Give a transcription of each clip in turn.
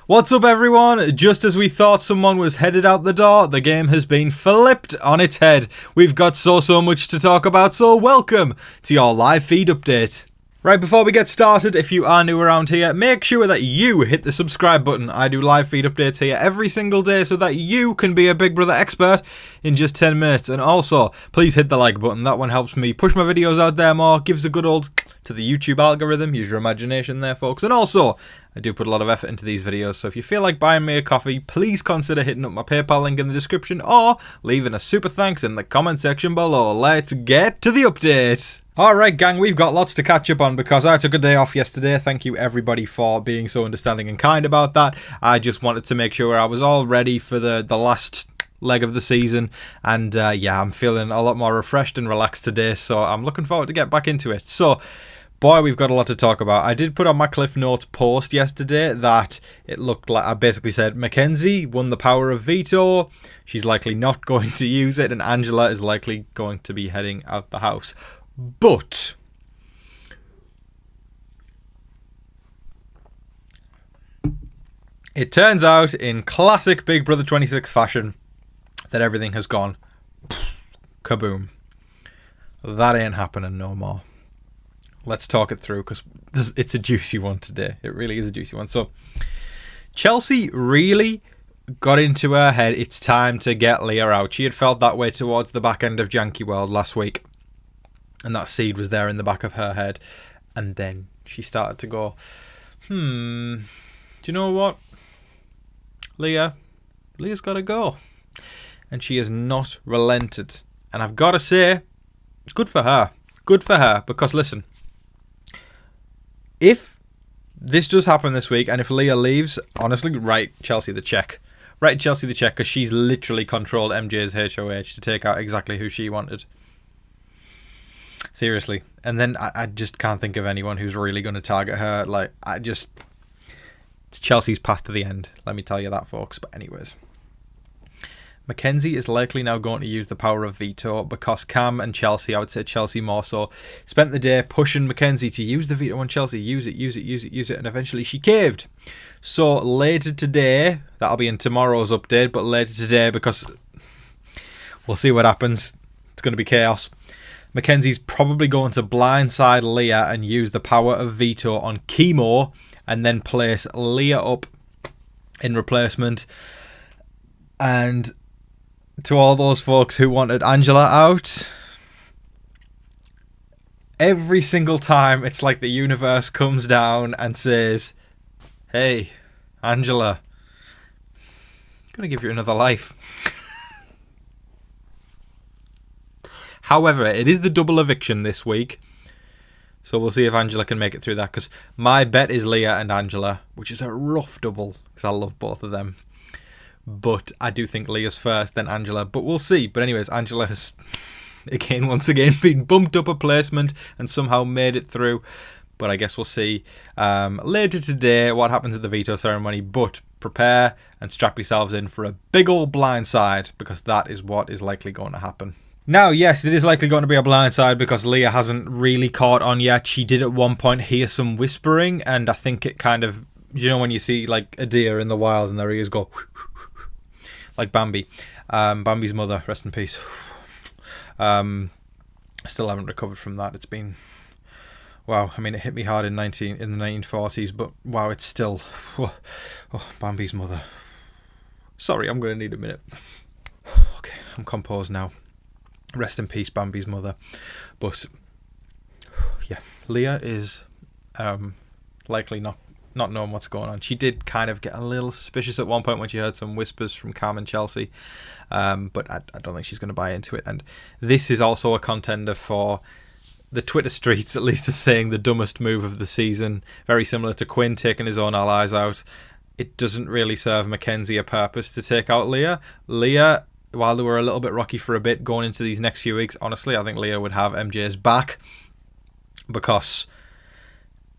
What's up, everyone? Just as we thought someone was headed out the door, the game has been flipped on its head. We've got so much to talk about, so welcome to your live feed update. Right, before we get started, if you are new around here, make sure that you hit the subscribe button. I do live feed updates here every single day so that you can be a Big Brother expert in just 10 minutes. And also, please hit the like button. That one helps me push my videos out there more, gives a good old to the YouTube algorithm. Use your imagination there, folks. And also, I do put a lot of effort into these videos, so if you feel like buying me a coffee, please consider hitting up my PayPal link in the description or leaving a super thanks in the comment section below. Let's get to the update. Alright gang, we've got lots to catch up on because I took a day off yesterday. Thank you everybody for being so understanding and kind about that. I just wanted to make sure I was all ready for the last leg of the season, and yeah, I'm feeling a lot more refreshed and relaxed today, so I'm looking forward to get back into it. So boy, we've got a lot to talk about. I did put on my Cliff Notes post yesterday that it looked like I basically said Mackenzie won the power of veto. She's likely not going to use it, and Angela is likely going to be heading out the house. But it turns out, in classic Big Brother 26 fashion, that everything has gone kaboom. That ain't happening no more. Let's talk it through because it's a juicy one today. It really is a juicy one. So Chelsie really got into her head it's time to get Leah out. She had felt that way towards the back end of Janky World last week, and that seed was there in the back of her head. And then she started to go, do you know what? Leah's got to go. And she has not relented. And I've got to say, good for her. Good for her, because listen, if this does happen this week, and if Leah leaves, honestly, write Chelsie the check. Write Chelsie the check, because she's literally controlled MJ's HOH to take out exactly who she wanted. Seriously. And then I just can't think of anyone who's really going to target her. It's Chelsea's path to the end. Let me tell you that, folks. But anyways, Mackenzie is likely now going to use the power of veto because Cam and Chelsie, I would say Chelsie more so, spent the day pushing Mackenzie to use the veto on Chelsie. Use it. And eventually she caved. So later today, that'll be in tomorrow's update, but later today, because we'll see what happens. It's going to be chaos. Mackenzie's probably going to blindside Leah and use the power of veto on Chemo and then place Leah up in replacement. And to all those folks who wanted Angela out, every single time it's like the universe comes down and says, hey, Angela, I'm going to give you another life. However, it is the double eviction this week, so we'll see if Angela can make it through that, because my bet is Leah and Angela, which is a rough double, because I love both of them. But I do think Leah's first, then Angela, but we'll see. But anyways, Angela has, once again, been bumped up a placement and somehow made it through. But I guess we'll see later today what happens at the veto ceremony. But prepare and strap yourselves in for a big old blindside, because that is what is likely going to happen. Now, yes, it is likely going to be a blindside because Leah hasn't really caught on yet. She did at one point hear some whispering, and I think it kind of, you know when you see like a deer in the wild and their ears go like Bambi. Bambi's mother, rest in peace. Still haven't recovered from that. It's been, wow, I mean, it hit me hard in the 1940s, but wow, it's still, Bambi's mother. Sorry, I'm going to need a minute. Okay, I'm composed now. Rest in peace, Bambi's mother. But yeah, Leah is likely not knowing what's going on. She did kind of get a little suspicious at one point when she heard some whispers from Cam and Chelsie, but I don't think she's going to buy into it. And this is also a contender for the Twitter streets, at least, is saying the dumbest move of the season. Very similar to Quinn taking his own allies out. It doesn't really serve Mackenzie a purpose to take out Leah. Leah, while they were a little bit rocky for a bit going into these next few weeks, honestly, I think Leah would have MJ's back, because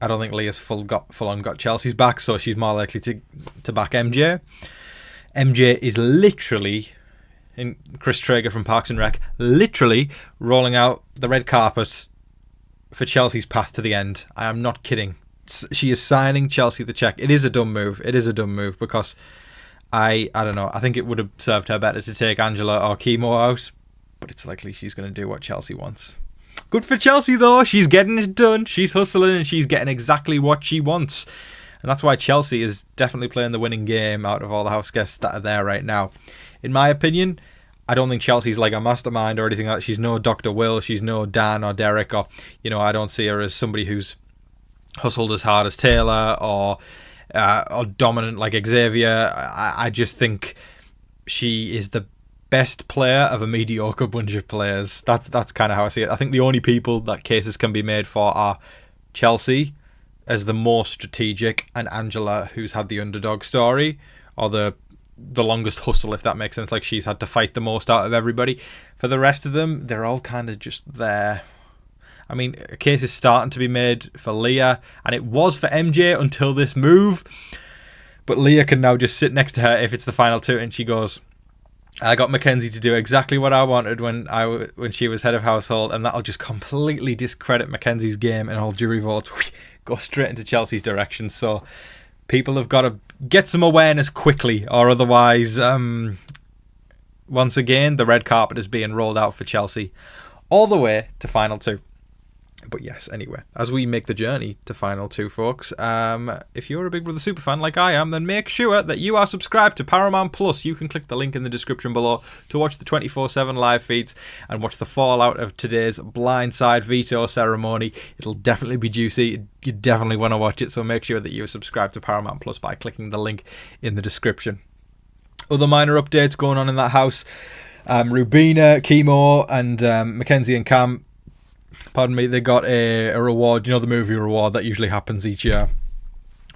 I don't think Leah's full on got Chelsea's back, so she's more likely to back MJ. MJ is literally, in Chris Traeger from Parks and Rec, literally rolling out the red carpet for Chelsea's path to the end. I am not kidding. she is signing Chelsie the check. It is a dumb move. It is a dumb move because I don't know. I think it would have served her better to take Angela or Chemo out, but it's likely she's going to do what Chelsie wants. Good for Chelsie, though. She's getting it done. She's hustling and she's getting exactly what she wants. And that's why Chelsie is definitely playing the winning game out of all the house guests that are there right now. In my opinion, I don't think Chelsea's like a mastermind or anything like that. She's no Dr. Will. She's no Dan or Derek. Or, I don't see her as somebody who's hustled as hard as Taylor or dominant like Xavier. I just think she is the best player of a mediocre bunch of players. That's kind of how I see it. I think the only people that cases can be made for are Chelsie as the more strategic and Angela, who's had the underdog story or the longest hustle, if that makes sense. Like, she's had to fight the most out of everybody. For the rest of them, they're all kind of just there. I mean, a case is starting to be made for Leah, and it was for MJ until this move. But Leah can now just sit next to her if it's the final two, and she goes, I got Mackenzie to do exactly what I wanted when she was head of household, and that'll just completely discredit Mackenzie's game, and all jury votes go straight into Chelsea's direction. So people have got to get some awareness quickly, or otherwise, once again, the red carpet is being rolled out for Chelsie all the way to final two. But yes, anyway, as we make the journey to Final 2, folks, if you're a Big Brother superfan like I am, then make sure that you are subscribed to Paramount Plus. You can click the link in the description below to watch the 24/7 live feeds and watch the fallout of today's blindside veto ceremony. It'll definitely be juicy. You definitely want to watch it, so make sure that you're subscribed to Paramount Plus by clicking the link in the description. Other minor updates going on in that house. Rubina, Chemo, and Mackenzie and Cam, pardon me, they got a reward, the movie reward that usually happens each year,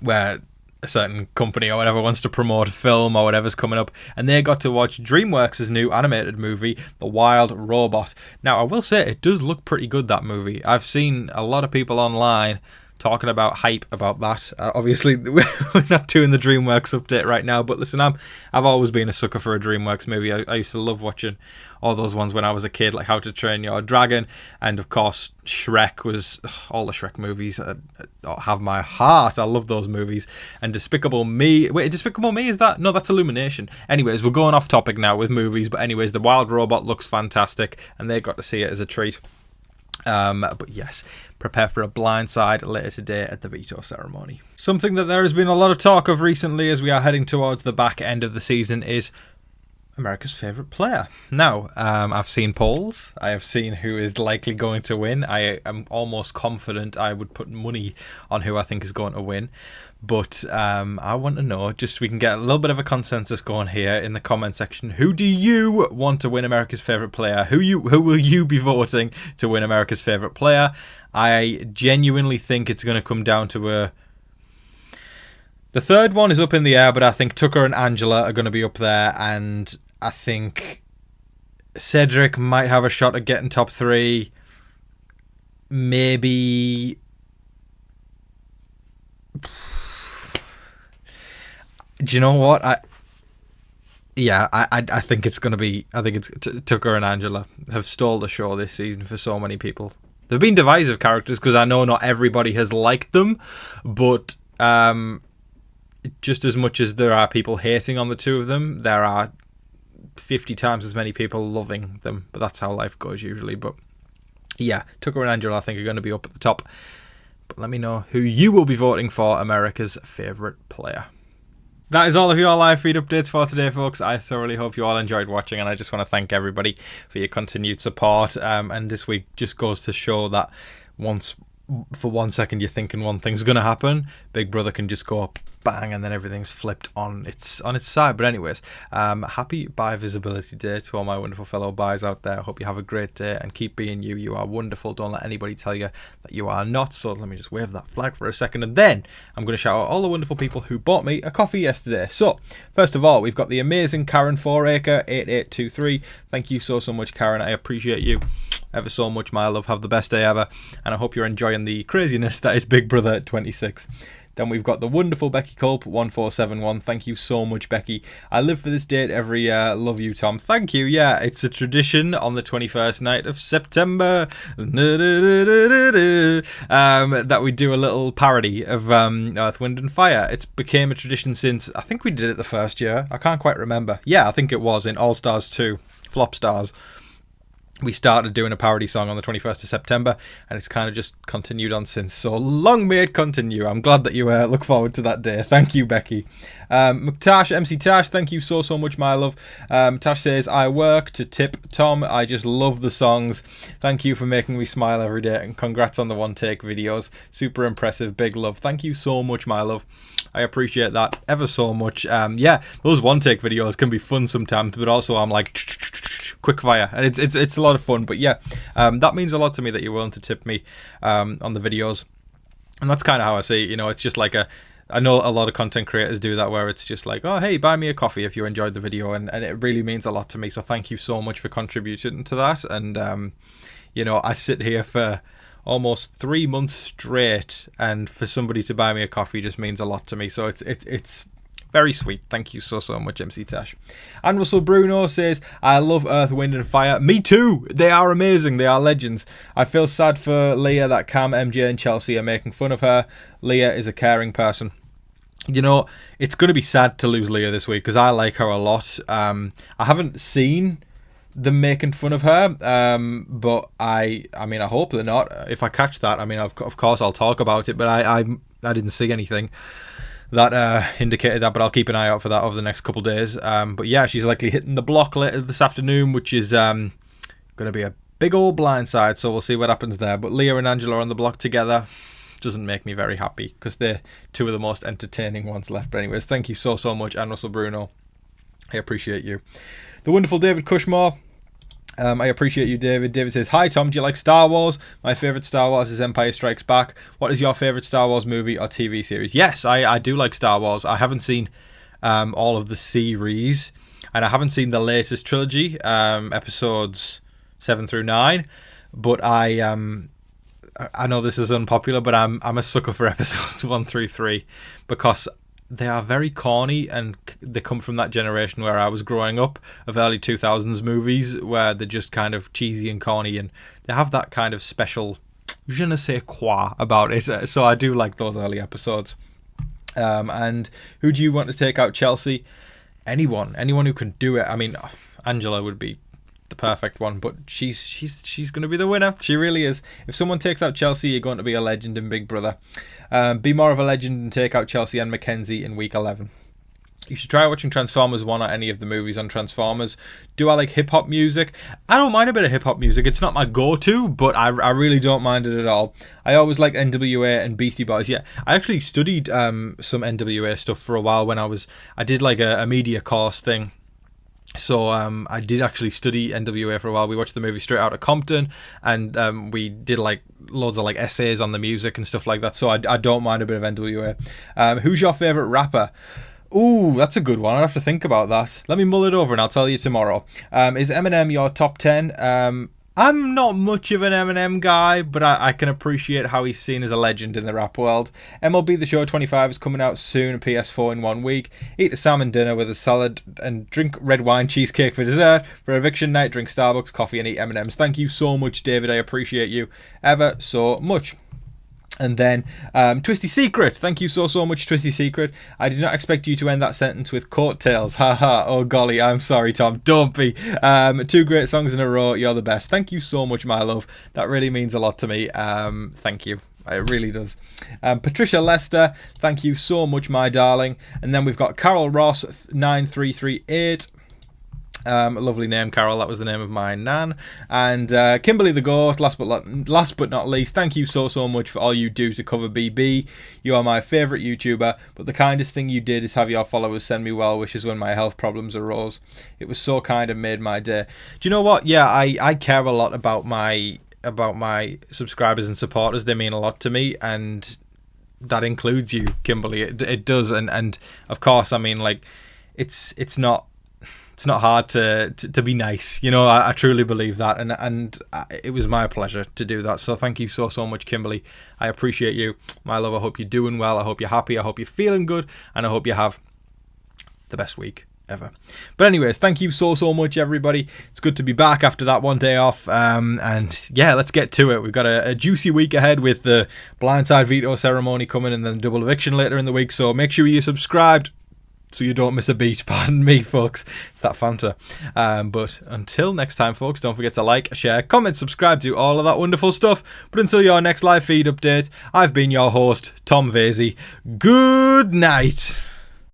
where a certain company or whatever wants to promote a film or whatever's coming up, and they got to watch DreamWorks' new animated movie, The Wild Robot. Now, I will say, it does look pretty good, that movie. I've seen a lot of people online talking about hype about that. Obviously, we're not doing the DreamWorks update right now, but listen, I've always been a sucker for a DreamWorks movie. I used to love watching all those ones when I was a kid, like How to Train Your Dragon, and of course Shrek was all the Shrek movies have my heart. I love those movies. And Despicable Me, wait, Despicable Me, is that? No, that's Illumination. Anyways, we're going off topic now with movies, but anyways, The Wild Robot looks fantastic, and they got to see it as a treat. But yes, prepare for a blindside later today at the veto ceremony. Something that there has been a lot of talk of recently as we are heading towards the back end of the season is America's favourite player. Now, I've seen polls. I have seen who is likely going to win. I am almost confident I would put money on who I think is going to win. But I want to know, just so we can get a little bit of a consensus going here in the comment section, who do you want to win America's favourite player? Who will you be voting to win America's favourite player? I genuinely think it's going to come down to the third one is up in the air, but I think Tucker and Angela are going to be up there, and I think Cedric might have a shot at getting top 3. Maybe. Do you know what? I think it's going to be. I think it's Tucker and Angela have stole the show this season for so many people. They've been divisive characters because I know not everybody has liked them, but just as much as there are people hating on the two of them, there are 50 times as many people loving them. But that's how life goes usually. But yeah, Tucker and Angela I think are going to be up at the top. But let me know who you will be voting for America's favourite player. That is all of your live feed updates for today, folks. I thoroughly hope you all enjoyed watching, and I just want to thank everybody for your continued support. And this week just goes to show that for 1 second you're thinking one thing's going to happen, Big Brother can just go bang, and then everything's flipped on its side. But anyways, happy Bi Visibility Day to all my wonderful fellow Bis out there. Hope you have a great day and keep being you. You are wonderful. Don't let anybody tell you that you are not. So let me just wave that flag for a second, and then I'm going to shout out all the wonderful people who bought me a coffee yesterday. So first of all, we've got the amazing Karen Fouracre 8823. Thank you so much, Karen. I appreciate you ever so much, my love. Have the best day ever, and I hope you're enjoying the craziness that is Big Brother 26. Then we've got the wonderful Becky Culp 1471. Thank you so much, Becky. I live for this date every year. Love you, Tom. Thank you. Yeah, it's a tradition on the 21st night of September that we do a little parody of Earth, Wind and Fire. It's became a tradition since, I think we did it the first year. I can't quite remember. Yeah, I think it was in All Stars 2, Flop Stars. We started doing a parody song on the 21st of September, and it's kind of just continued on since. So long may it continue. I'm glad that you look forward to that day. Thank you, Becky. Tash, MC Tash, thank you so much, my love. Tash says, I work to tip Tom. I just love the songs. Thank you for making me smile every day, and congrats on the one take videos. Super impressive. Big love. Thank you so much, my love. I appreciate that ever so much. Yeah, those one take videos can be fun sometimes, but also I'm like quick fire, and it's a lot of fun. But yeah, that means a lot to me that you're willing to tip me on the videos, and that's kind of how I see it. You know, it's just like I know a lot of content creators do that, where it's just like, oh hey, buy me a coffee if you enjoyed the video, and it really means a lot to me. So thank you so much for contributing to that. And you know, I sit here for almost 3 months straight, and for somebody to buy me a coffee just means a lot to me. So it's very sweet. Thank you so much, MC Tash. And Russell Bruno says, I love Earth, Wind and Fire. Me too. They are amazing. They are legends. I feel sad for Leah that Cam, MJ and Chelsie are making fun of her. Leah is a caring person. You know, it's going to be sad to lose Leah this week because I like her a lot. I haven't seen them making fun of her, but I mean, I hope they're not. If I catch that, I mean, of course I'll talk about it, but I didn't see anything that indicated that, but I'll keep an eye out for that over the next couple of days. But yeah, she's likely hitting the block later this afternoon, which is going to be a big old blindside, so we'll see what happens there. But Leah and Angela on the block together doesn't make me very happy because they're two of the most entertaining ones left. But anyways, thank you so much, and Russell Bruno. I appreciate you. The wonderful David Cushmore. I appreciate you, David. David says, hi Tom, do you like Star Wars? My favourite Star Wars is Empire Strikes Back. What is your favourite Star Wars movie or TV series? Yes, I do like Star Wars. I haven't seen all of the series, and I haven't seen the latest trilogy, episodes 7 through 9, but I know this is unpopular, but I'm a sucker for episodes 1 through 3 because they are very corny, and they come from that generation where I was growing up, of early 2000s movies where they're just kind of cheesy and corny, and they have that kind of special je ne sais quoi about it. So I do like those early episodes. And who do you want to take out, Chelsie? Anyone who can do it. I mean, Angela would be the perfect one, but she's going to be the winner. She really is. If someone takes out Chelsie, you're going to be a legend in Big Brother. Be more of a legend and take out Chelsie and Mackenzie in week 11. You should try watching Transformers 1 or any of the movies on Transformers. Do I like hip-hop music? I don't mind a bit of hip-hop music. It's not my go-to, but I really don't mind it at all. I always liked NWA and Beastie Boys. Yeah, I actually studied some NWA stuff for a while when I did like a media course thing. So I did actually study NWA for a while. We watched the movie Straight Outta Compton, and we did like loads of like essays on the music and stuff like that. So I don't mind a bit of NWA. Who's your favourite rapper? Ooh, that's a good one. I'll have to think about that. Let me mull it over and I'll tell you tomorrow. Is Eminem your top 10? I'm not much of an Eminem guy, but I can appreciate how he's seen as a legend in the rap world. MLB The Show 25 is coming out soon, PS4 in 1 week. Eat a salmon dinner with a salad and drink red wine cheesecake for dessert. For eviction night, drink Starbucks coffee and eat M&Ms. Thank you so much, David. I appreciate you ever so much. And then Twisty Secret. Thank you so much, Twisty Secret. I did not expect you to end that sentence with coattails. Haha. Oh golly, I'm sorry, Tom. Don't be. 2 great songs in a row. You're the best. Thank you so much, my love. That really means a lot to me. Thank you. It really does. Patricia Lester. Thank you so much, my darling. And then we've got Carol Ross 9338. A lovely name, Carol. That was the name of my nan. And Kimberly the Goat, last but not least, thank you so much for all you do to cover BB. You are my favourite YouTuber, but the kindest thing you did is have your followers send me well wishes when my health problems arose. It was so kind and made my day. Do you know what? Yeah, I care a lot about my subscribers and supporters. They mean a lot to me, and that includes you, Kimberly. It does, and of course, I mean, like, it's not it's not hard to be nice. You know, I truly believe that, and it was my pleasure to do that. So thank you so much, Kimberly. I appreciate you, my love. I hope you're doing well. I hope you're happy. I hope you're feeling good, and I hope you have the best week ever. But anyways, thank you so much, everybody. It's good to be back after that one day off, and yeah, let's get to it. We've got a juicy week ahead with the blindside veto ceremony coming and then double eviction later in the week, so make sure you're subscribed so you don't miss a beat. Pardon me, folks, it's that Fanta. But until next time, folks, don't forget to like, share, comment, subscribe, do all of that wonderful stuff. But until your next live feed update, I've been your host, Tom Vasey. Good night.